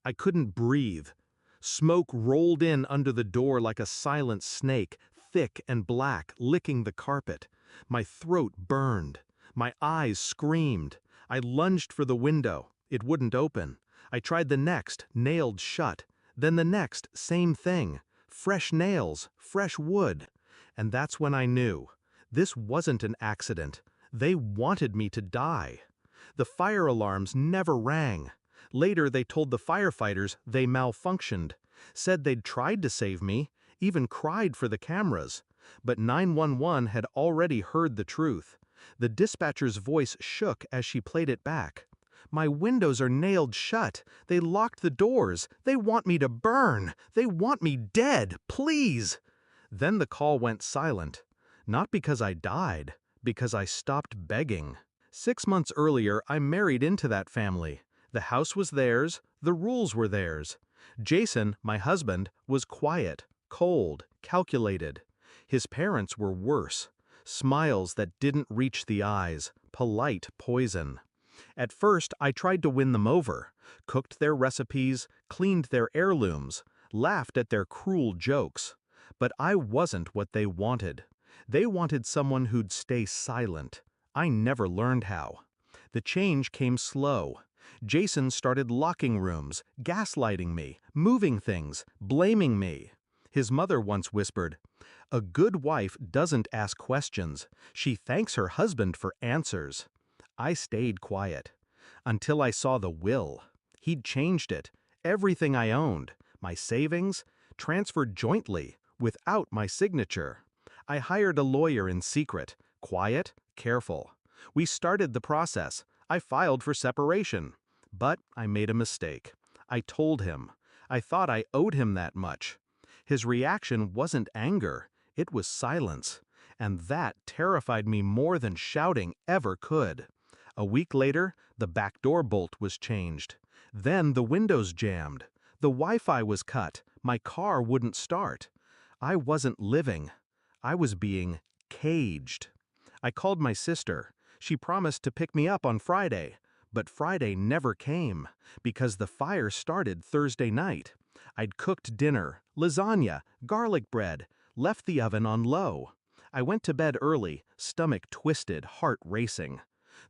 I couldn't breathe. Smoke rolled in under the door like a silent snake, thick and black, licking the carpet. My throat burned. My eyes screamed. I lunged for the window. It wouldn't open. I tried the next, nailed shut. Then the next, same thing. Fresh nails, fresh wood. And that's when I knew. This wasn't an accident. They wanted me to die. The fire alarms never rang. Later they told the firefighters they malfunctioned, said they'd tried to save me, even cried for the cameras. But 911 had already heard the truth. The dispatcher's voice shook as she played it back. "My windows are nailed shut. They locked the doors. They want me to burn. They want me dead. Please." Then the call went silent. Not because I died, because I stopped begging. 6 months earlier, I married into that family. The house was theirs, the rules were theirs. Jason, my husband, was quiet, cold, calculated. His parents were worse. Smiles that didn't reach the eyes, polite poison. At first, I tried to win them over, cooked their recipes, cleaned their heirlooms, laughed at their cruel jokes. But I wasn't what they wanted. They wanted someone who'd stay silent. I never learned how. The change came slow. Jason started locking rooms, gaslighting me, moving things, blaming me. His mother once whispered, "A good wife doesn't ask questions. She thanks her husband for answers." I stayed quiet. Until I saw the will. He'd changed it. Everything I owned, my savings, transferred jointly, without my signature. I hired a lawyer in secret, quiet, careful. We started the process. I filed for separation. But I made a mistake. I told him. I thought I owed him that much. His reaction wasn't anger. It was silence. And that terrified me more than shouting ever could. A week later, the back door bolt was changed. Then the windows jammed. The Wi-Fi was cut. My car wouldn't start. I wasn't living. I was being caged. I called my sister. She promised to pick me up on Friday. But Friday never came, because the fire started Thursday night. I'd cooked dinner, lasagna, garlic bread, left the oven on low. I went to bed early, stomach twisted, heart racing.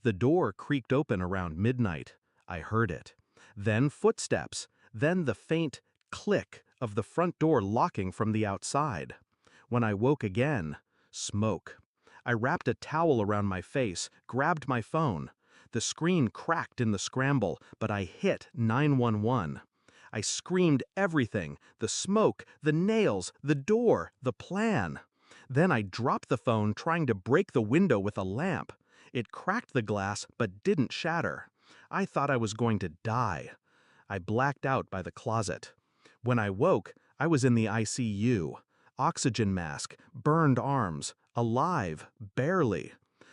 The door creaked open around midnight. I heard it. Then footsteps. Then the faint click of the front door locking from the outside. When I woke again, smoke. I wrapped a towel around my face, grabbed my phone. The screen cracked in the scramble, but I hit 911. I screamed everything, the smoke, the nails, the door, the plan. Then I dropped the phone trying to break the window with a lamp. It cracked the glass but didn't shatter. I thought I was going to die. I blacked out by the closet. When I woke, I was in the ICU. Oxygen mask, burned arms, alive, barely.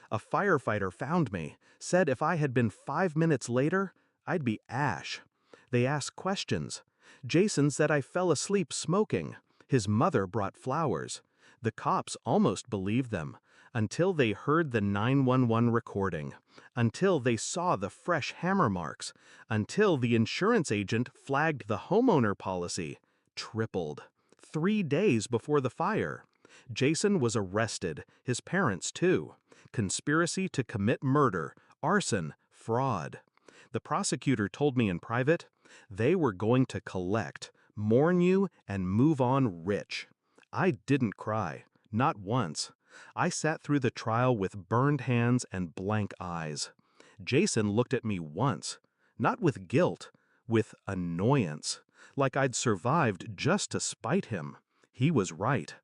A firefighter found me, said if I had been 5 minutes later, I'd be ash. They asked questions. Jason said I fell asleep smoking. His mother brought flowers. The cops almost believed them, until they heard the 911 recording, until they saw the fresh hammer marks, until the insurance agent flagged the homeowner policy. Tripled. 3 days before the fire. Jason was arrested, his parents too. Conspiracy to commit murder, arson, fraud. The prosecutor told me in private, they were going to collect, mourn you, and move on rich. I didn't cry, not once. I sat through the trial with burned hands and blank eyes. Jason looked at me once, not with guilt, with annoyance, like I'd survived just to spite him. He was right.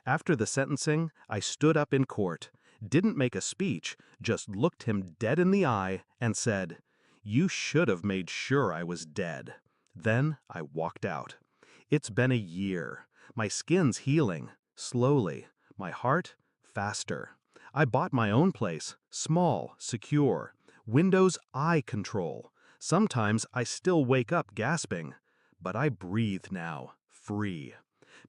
After the sentencing, I stood up in court, didn't make a speech, just looked him dead in the eye and said, "You should have made sure I was dead." Then I walked out. It's been a year. My skin's healing, slowly. My heart, faster. I bought my own place, small, secure. Windows I control. Sometimes I still wake up gasping. But I breathe now, free.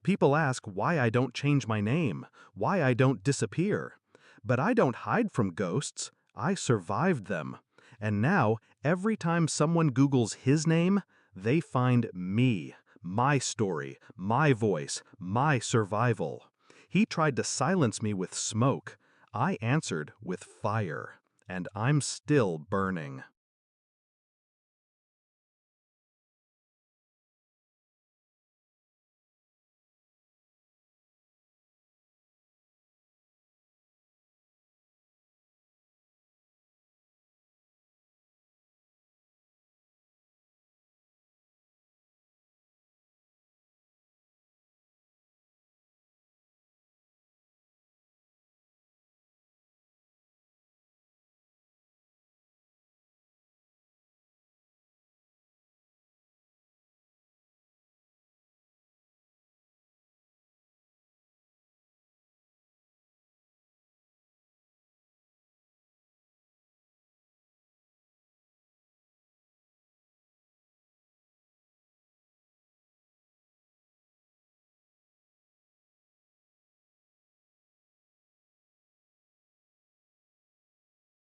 People ask why I don't change my name, why I don't disappear. But I don't hide from ghosts. I survived them. And now, every time someone Googles his name, They find me, my story, my voice, my survival. He tried to silence me with smoke. I answered with fire, and I'm still burning.